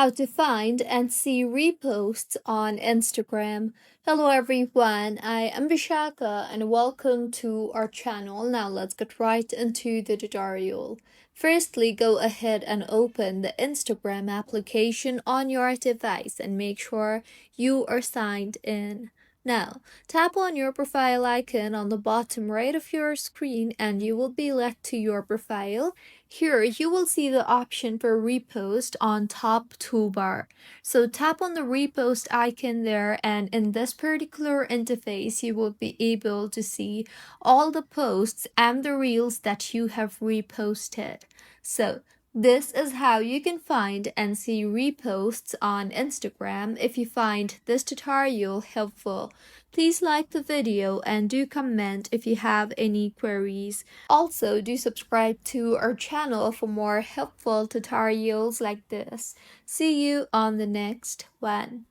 How to find and see reposts on Instagram. Hello everyone, I am Vishaka and welcome to our channel. Now let's get right into the tutorial. Firstly, go ahead and open the Instagram application on your device and make sure you are signed in. Now, tap on your profile icon on the bottom right of your screen and you will be led to your profile. Here, you will see the option for repost on top toolbar. So tap on the repost icon there, and in this particular interface, you will be able to see all the posts and the reels that you have reposted. So this is how you can find and see reposts on Instagram. If you find this tutorial helpful, please like the video and do comment if you have any queries. Also, do subscribe to our channel for more helpful tutorials like this. See you on the next one.